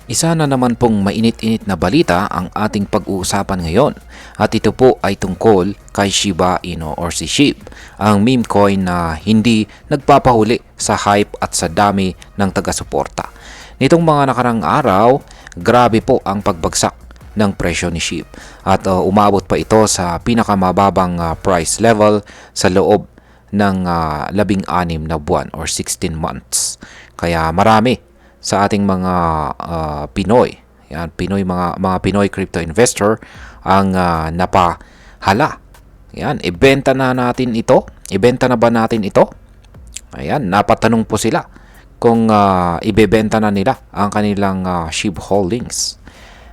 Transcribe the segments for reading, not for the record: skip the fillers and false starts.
Isa na naman pong mainit-init na balita ang ating pag-uusapan ngayon at ito po ay tungkol kay Shiba Inu or si SHIB, ang meme coin na hindi nagpapahuli sa hype at sa dami ng taga-suporta. Nitong mga nakarang araw, grabe po ang pagbagsak ng presyo ni SHIB at umabot pa ito sa pinakamababang price level sa loob ng 16 na buwan or 16 months. Kaya marami sa ating mga Pinoy, mga Pinoy crypto investor ang napahala. Yan, ibenta na natin ito? Ibenta na ba natin ito? Ayan, napatanong po sila kung ibebenta na nila ang kanilang SHIB holdings.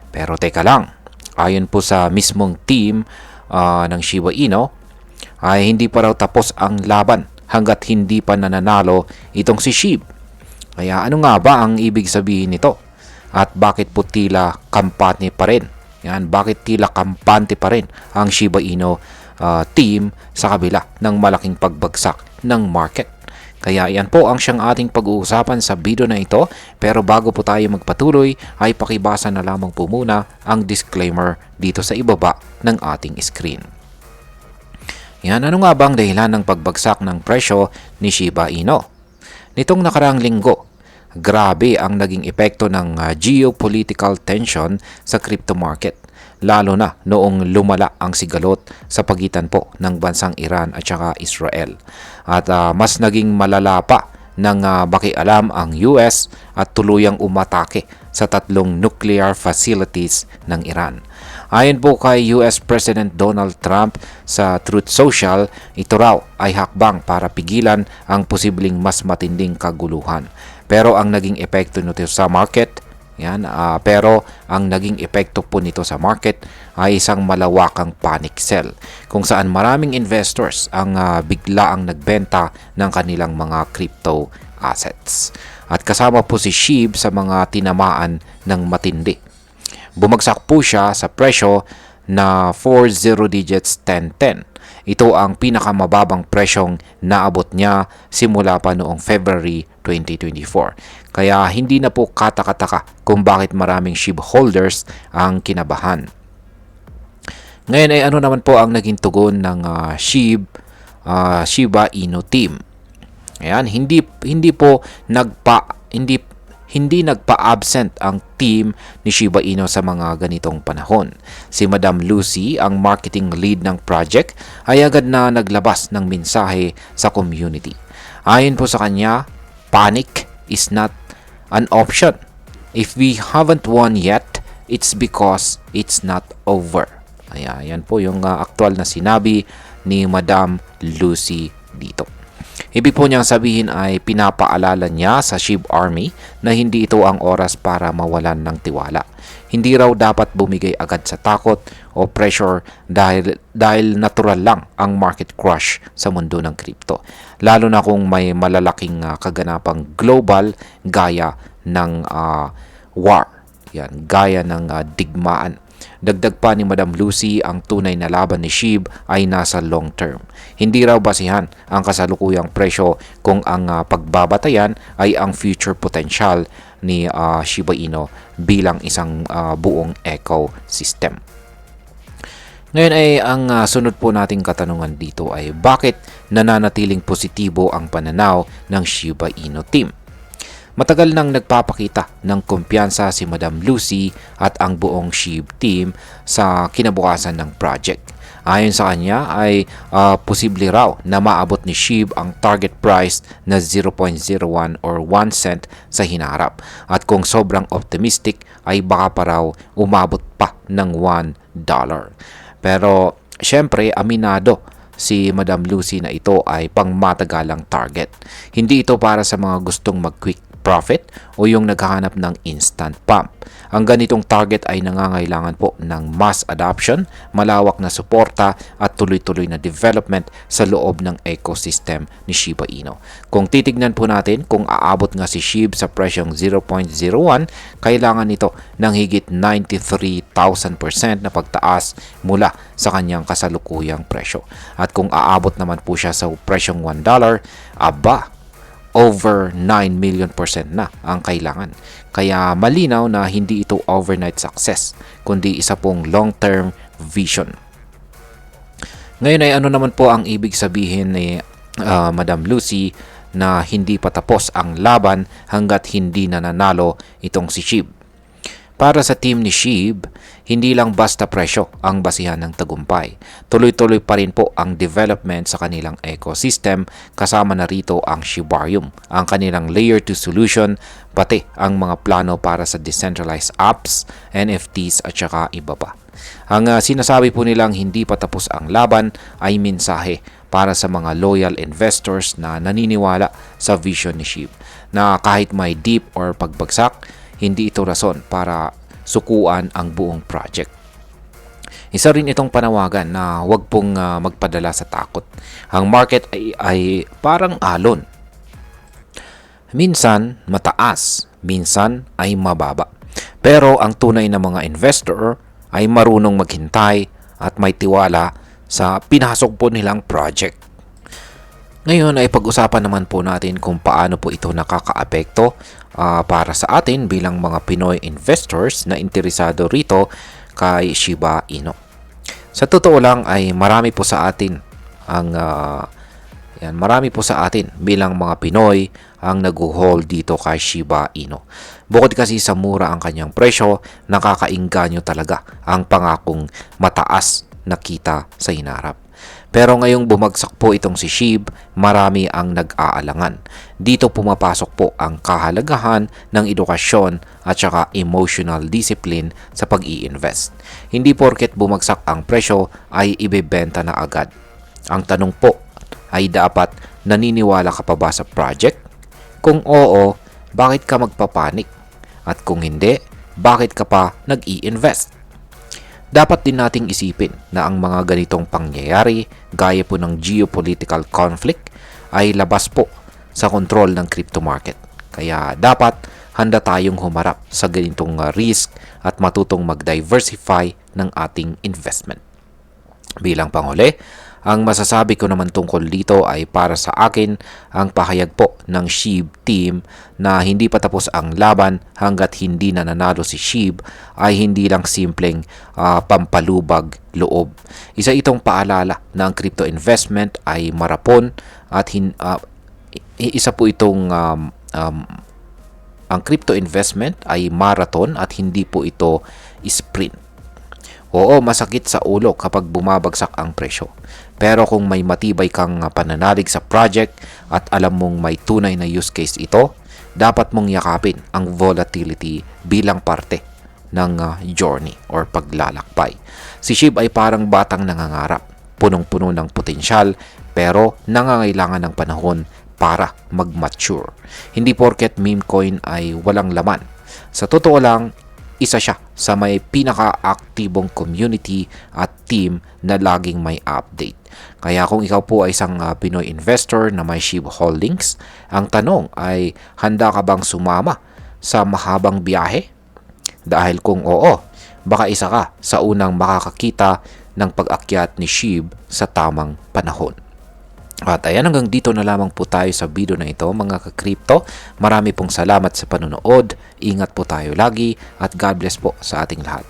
Pero teka lang, ayon po sa mismong team ng Shiba Inu, ay hindi pa raw tapos ang laban hanggat hindi pa nananalo itong si SHIB. Kaya ano nga ba ang ibig sabihin nito? At bakit po tila kampante pa rin? Yan, bakit tila kampante pa rin ang Shiba Inu team sa kabila ng malaking pagbagsak ng market? Kaya yan po ang siyang ating pag-uusapan sa video na ito. Pero bago po tayo magpatuloy, ay pakibasa na lamang po muna ang disclaimer dito sa ibaba ng ating screen. Yan, ano nga bang dahilan ng pagbagsak ng presyo ni Shiba Inu? Nitong nakaraang linggo, grabe ang naging epekto ng geopolitical tension sa crypto market, lalo na noong lumala ang sigalot sa pagitan po ng bansang Iran at saka Israel. At mas naging malala pa ng bakialam ang US at tuluyang umatake sa 3 nuclear facilities ng Iran. Ayon po kay US President Donald Trump sa Truth Social, ito raw ay hakbang para pigilan ang posibleng mas matinding kaguluhan. Pero ang naging epekto nito sa market, ang naging epekto po nito sa market ay isang malawakang panic sell kung saan maraming investors ang bigla ang nagbenta ng kanilang mga crypto assets. At kasama po si SHIB sa mga tinamaan ng matindi. Bumagsak po siya sa presyo na 40 digits 1010. Ito ang pinakamababang presyong naabot niya simula pa noong February 2024. Kaya hindi na po katakataka kung bakit maraming SHIB holders ang kinabahan. Ngayon ay ano naman po ang naging tugon ng Shiba Inu team. Ayan, hindi nagpa-absent ang team ni Shiba Inu sa mga ganitong panahon. Si Madam Lucy, ang marketing lead ng project, ay agad na naglabas ng mensahe sa community. Ayon po sa kanya, panic is not an option. If we haven't won yet, it's because it's not over. Ayan po yung aktual na sinabi ni Madam Lucy dito. Ibig po niyang sabihin ay pinapaalala niya sa SHIB Army na hindi ito ang oras para mawalan ng tiwala. Hindi raw dapat bumigay agad sa takot o pressure dahil natural lang ang market crash sa mundo ng crypto. Lalo na kung may malalaking kaganapang global gaya ng war. Yan, gaya ng digmaan. Dagdag pa ni Madam Lucy, ang tunay na laban ni SHIB ay nasa long term. Hindi raw basihan ang kasalukuyang presyo kung ang pagbabatayan ay ang future potential ni Shiba Inu bilang isang buong ecosystem. Ngayon ay ang sunod po nating katanungan dito ay bakit nananatiling positibo ang pananaw ng Shiba Inu team? Matagal nang nagpapakita ng kumpiyansa si Madam Lucy at ang buong SHIB team sa kinabukasan ng project. Ayon sa kanya ay posible raw na maabot ni SHIB ang target price na 0.01 or 1 cent sa hinaharap. At kung sobrang optimistic ay baka pa raw umabot pa ng $1. Pero syempre aminado si Madam Lucy na ito ay pangmatagalang target. Hindi ito para sa mga gustong mag-quick profit o yung naghahanap ng instant pump. Ang ganitong target ay nangangailangan po ng mass adoption, malawak na suporta at tuloy-tuloy na development sa loob ng ecosystem ni Shiba Inu. Kung titignan po natin kung aabot nga si SHIB sa presyong 0.01, kailangan nito ng higit 93,000% na pagtaas mula sa kanyang kasalukuyang presyo. At kung aabot naman po siya sa presyong $1, aba, over 9 million% na ang kailangan. Kaya malinaw na hindi ito overnight success, kundi isa pong long-term vision. Ngayon ay ano naman po ang ibig sabihin ni Madam Lucy na hindi pa tapos ang laban hanggat hindi nananalo itong si Sheeb? Para sa team ni Sheeb, hindi lang basta presyo ang basihan ng tagumpay. Tuloy-tuloy pa rin po ang development sa kanilang ecosystem, kasama na rito ang Shibarium, ang kanilang layer 2 solution, pati ang mga plano para sa decentralized apps, NFTs at saka iba pa. Ang sinasabi po nilang hindi pa tapos ang laban ay mensahe para sa mga loyal investors na naniniwala sa vision ni Sheeb, na kahit may dip or pagbagsak, hindi ito rason para sukuan ang buong project. Isa rin itong panawagan na huwag pong magpadala sa takot. Ang market ay parang alon. Minsan mataas, minsan ay mababa. Pero ang tunay na mga investor ay marunong maghintay at may tiwala sa pinasok po nilang project. Ngayon ay pag-usapan naman po natin kung paano po ito nakakaapekto para sa atin bilang mga Pinoy investors na interesado rito kay Shiba Inu. Sa totoo lang ay marami po sa atin bilang mga Pinoy ang nag-hold dito kay Shiba Inu. Bukod kasi sa mura ang kanyang presyo, nakakainganyo talaga ang pangakong mataas na kita sa hinarap. Pero ngayong bumagsak po itong si Sheeb, marami ang nag-aalangan. Dito pumapasok po ang kahalagahan ng edukasyon at saka emotional discipline sa pag-i-invest. Hindi porket bumagsak ang presyo ay ibebenta na agad. Ang tanong po ay dapat naniniwala ka pa ba sa project? Kung oo, bakit ka magpapanik? At kung hindi, bakit ka pa nag-i-invest? Dapat din nating isipin na ang mga ganitong pangyayari gaya po ng geopolitical conflict ay labas po sa kontrol ng crypto market. Kaya dapat handa tayong humarap sa ganitong risk at matutong mag-diversify ng ating investment. Bilang panghuli, ang masasabi ko naman tungkol dito ay para sa akin ang pahayag po ng Sheeb team na hindi pa tapos ang laban hanggat hindi nananalo si Sheeb ay hindi lang simpleng pampalubag loob. Isa itong paalala na ang crypto investment ay marapon at isa po itong ang crypto investment ay marathon at hindi po ito sprint. Oo, masakit sa ulo kapag bumabagsak ang presyo. Pero kung may matibay kang pananalig sa project at alam mong may tunay na use case ito, dapat mong yakapin ang volatility bilang parte ng journey or paglalakbay. Si Sheeb ay parang batang nangangarap, punong-puno ng potensyal pero nangangailangan ng panahon para mag-mature. Hindi porket meme coin ay walang laman. Sa totoo lang, isa siya sa may pinaka-aktibong community at team na laging may update. Kaya kung ikaw po ay isang Pinoy investor na may Sheeb Holdings, ang tanong ay handa ka bang sumama sa mahabang biyahe? Dahil kung oo, baka isa ka sa unang makakakita ng pag-akyat ni Sheeb sa tamang panahon. At ayan, hanggang dito na lamang po tayo sa video na ito mga ka-crypto. Marami pong salamat sa panonood. Ingat po tayo lagi at God bless po sa ating lahat.